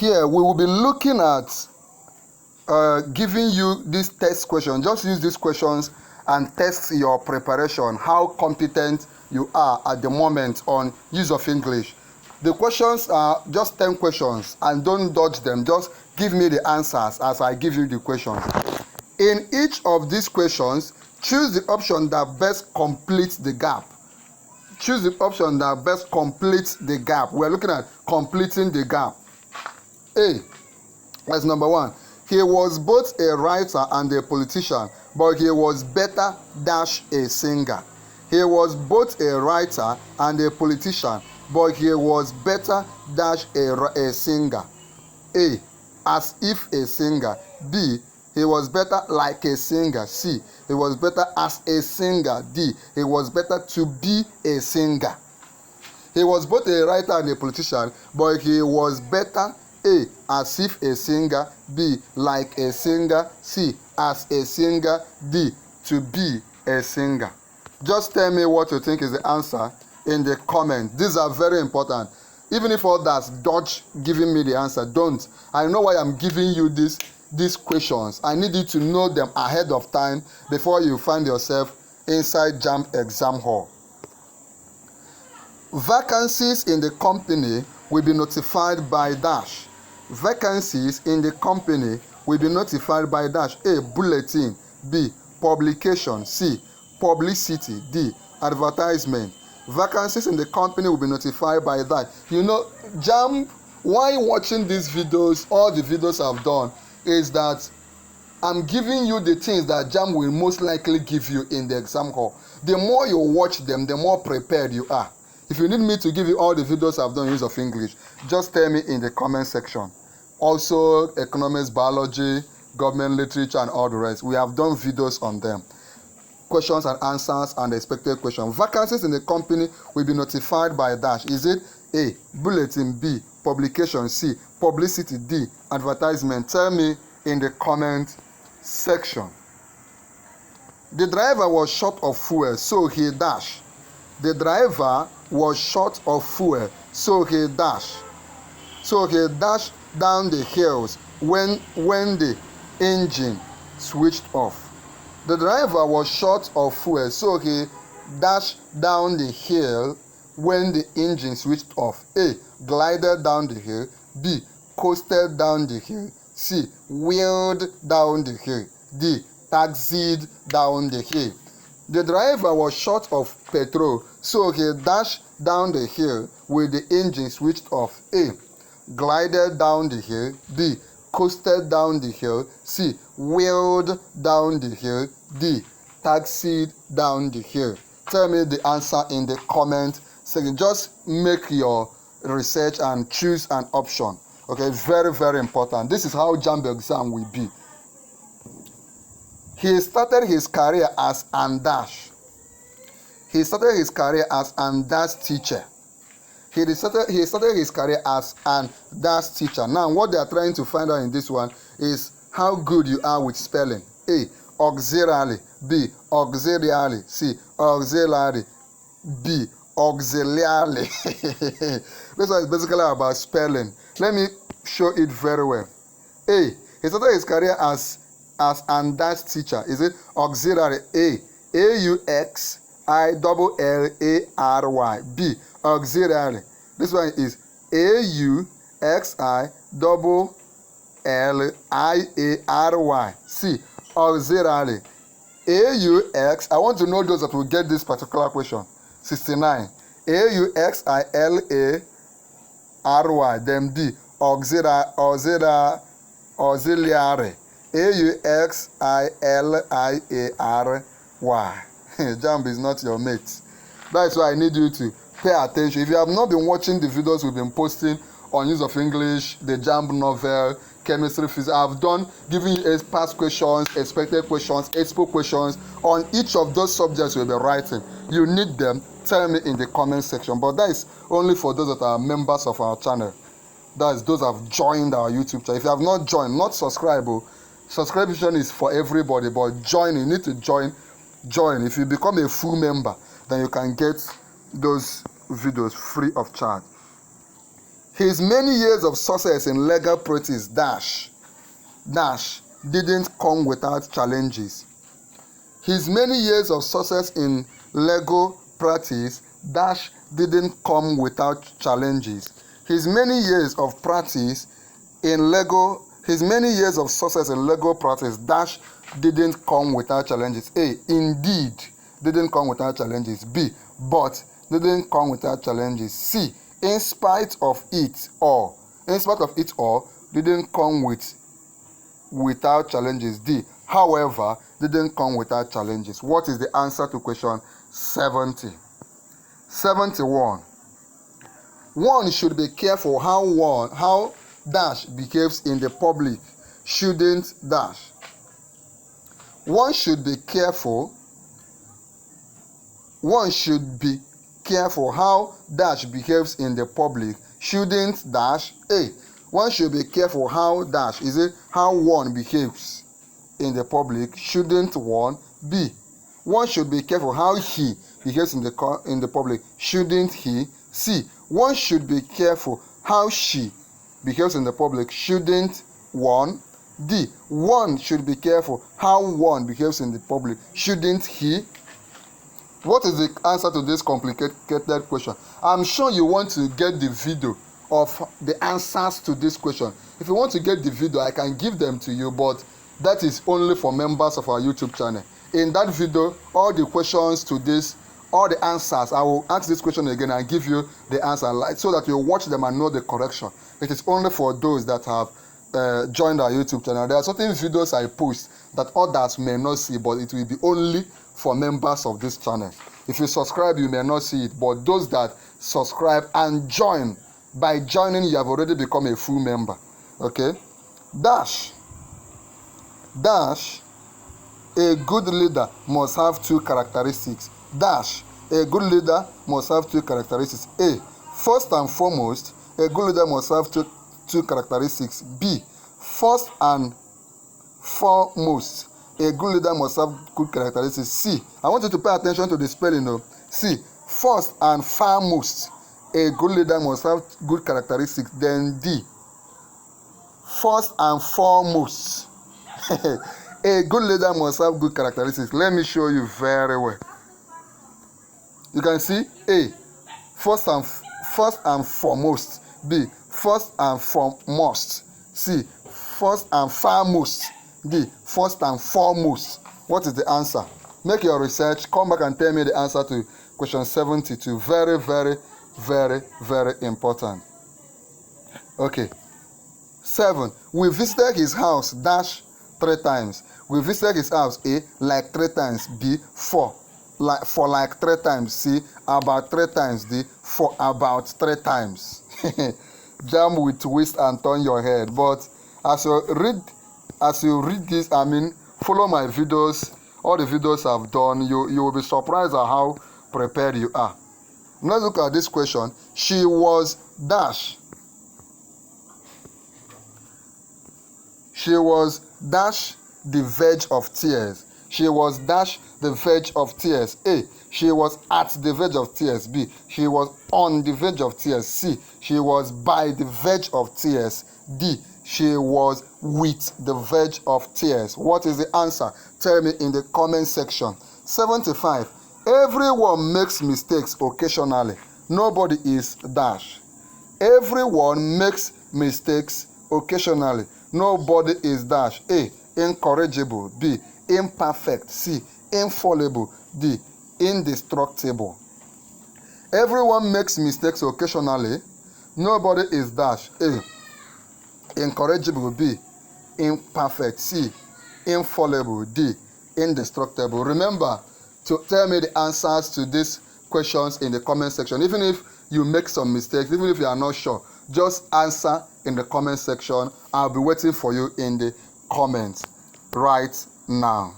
Here we will be looking at giving you this test question. Just use these questions and test your preparation, how competent you are at the moment on use of English. The questions are just 10 questions, and don't dodge them. Just give me the answers as I give you the questions. In each of these questions, choose the option that best completes the gap. Choose the option that best completes the gap. We're looking at completing the gap. A, that's number 1. He was both a writer and a politician, but he was better dash a singer. He was both a writer and a politician, but he was better dash a singer. A, as if a singer. B, he was better like a singer. C, he was better as a singer. D, he was better to be a singer. He was both a writer and a politician, but he was better. A, as if a singer. B, like a singer. C, as a singer. D, to be a singer. Just tell me what you think is the answer in the comment. These are very important. Even if others dodge giving me the answer, don't. I know why I'm giving you these questions. I need you to know them ahead of time before you find yourself inside JAMB exam hall. Vacancies in the company will be notified by dash. Vacancies in the company will be notified by dash. A, bulletin. B, publication. C, publicity. D, advertisement. Vacancies in the company will be notified by that. You know, JAMB, while watching these videos, all the videos I've done, is that I'm giving you the things that JAMB will most likely give you in the exam hall. The more you watch them, the more prepared you are. If you need me to give you all the videos I've done in use of English, just tell me in the comment section. Also, economics, biology, government literature, and all the rest. We have done videos on them. Questions and answers and expected questions. Vacancies in the company will be notified by dash. Is it A, bulletin. B, publication. C, publicity. D, advertisement. Tell me in the comment section. The driver was short of fuel, so he dash. The driver was short of fuel, so he dash. So he dashed down the hills when the engine switched off. The driver was short of fuel, so he dashed down the hill when the engine switched off. A, glided down the hill. B, coasted down the hill. C, wheeled down the hill. D, taxied down the hill. The driver was short of petrol, so he dashed down the hill with the engine switched off. A, glided down the hill. B, coasted down the hill. C, wheeled down the hill. D, taxied down the hill. Tell me the answer in the comment section. Just make your research and choose an option. Okay, very, very important. This is how JAMB exam will be. He started his career as an dash. He started his career as an dash teacher. He started his career as an dash teacher. Now, what they are trying to find out in this one is how good you are with spelling. A, auxiliary. B, auxiliary. C, auxiliary. B, auxiliary. This one is basically about spelling. Let me show it very well. A, he started his career as an dash teacher. Is it auxiliary? A, A-U-X-I-L-L-A-R-Y. B, auxiliary. This one is A-U-X-I-L-L-I-A-R-Y. C, auxiliary. A-U-X, I want to know those that will get this particular question. 69. A-U-X-I-L-A-R-Y. Then B, auxiliary. A-U-X-I-L-I-A-R-Y. JAMB is not your mate. That's why I need you to pay attention. If you have not been watching the videos we've been posting on use of English, the JAMB novel, chemistry, physics, I've done giving you past questions, expected questions, expo questions on each of those subjects we'll be writing. You need them, tell me in the comment section. But that is only for those that are members of our channel. That is those that have joined our YouTube channel. If you have not joined, not subscribe. Subscription is for everybody, but join, you need to join. If you become a full member, then you can get those videos free of charge. His many years of success in legal practice dash didn't come without challenges. His many years of success in legal practice dash didn't come without challenges. His many years of success in legal practice dash didn't come without challenges. A. Indeed didn't come without challenges. B. But didn't come without challenges. C. In spite of it all didn't come without challenges. D. However, didn't come without challenges. What is the answer to question 70? 71. One should be careful how dash behaves in the public. Shouldn't dash. One should be careful how dash behaves in the public. Shouldn't dash. A. One should be careful how dash how one behaves in the public. Shouldn't one. B. One should be careful how he behaves in the public. Shouldn't he. C. One should be careful how she behaves in the public. Shouldn't one. D. One should be careful how one behaves in the public. Shouldn't he. What is the answer to this complicated question? I'm sure you want to get the video of the answers to this question. If you want to get the video, I can give them to you, but that is only for members of our YouTube channel. In that video, all the questions to this, all the answers, I will ask this question again and give you the answer so that you watch them and know the correction. It is only for those that have joined our YouTube channel. There are certain videos I post that others may not see, but it will be only for members of this channel. If you subscribe, you may not see it, but those that subscribe and join, by joining you have already become a full member. Okay. Dash, a good leader must have two characteristics. Dash, a good leader must have two characteristics. A. First and foremost, a good leader must have two characteristics. B. First and foremost, a good leader must have good characteristics. C. I want you to pay attention to the spelling. C. First and foremost, a good leader must have good characteristics. Then D. First and foremost, a good leader must have good characteristics. Let me show you very well. You can see A. First and foremost. B. First and foremost. C. First and foremost. D. First and foremost. What is the answer? Make your research. Come back and tell me the answer to question 72. Very, very, very, very important. Okay. 7. We visited his house dash 3 times. We visited his house. A. Like 3 times. B. For like 3 times. C. About 3 times. D. For about 3 times. JAMB will twist and turn your head. But as you read this, follow my videos. All the videos I've done, you will be surprised at how prepared you are. Let's look at this question. She was dash. She was dash the verge of tears. She was dash the verge of tears. A. She was at the verge of tears. B. She was on the verge of tears. C. She was by the verge of tears. D. She was with the verge of tears. What is the answer? Tell me in the comment section. 75. Everyone makes mistakes occasionally. Nobody is dash. Everyone makes mistakes occasionally. Nobody is dash. A. Incorrigible. B. Imperfect. C. Infallible. D. Indestructible. Everyone makes mistakes occasionally. Nobody is dash. A. Incorrigible. B. Imperfect. C. Infallible. D. Indestructible. Remember to tell me the answers to these questions in the comment section. Even if you make some mistakes, even if you are not sure, just answer in the comment section. I'll be waiting for you in the comments right now.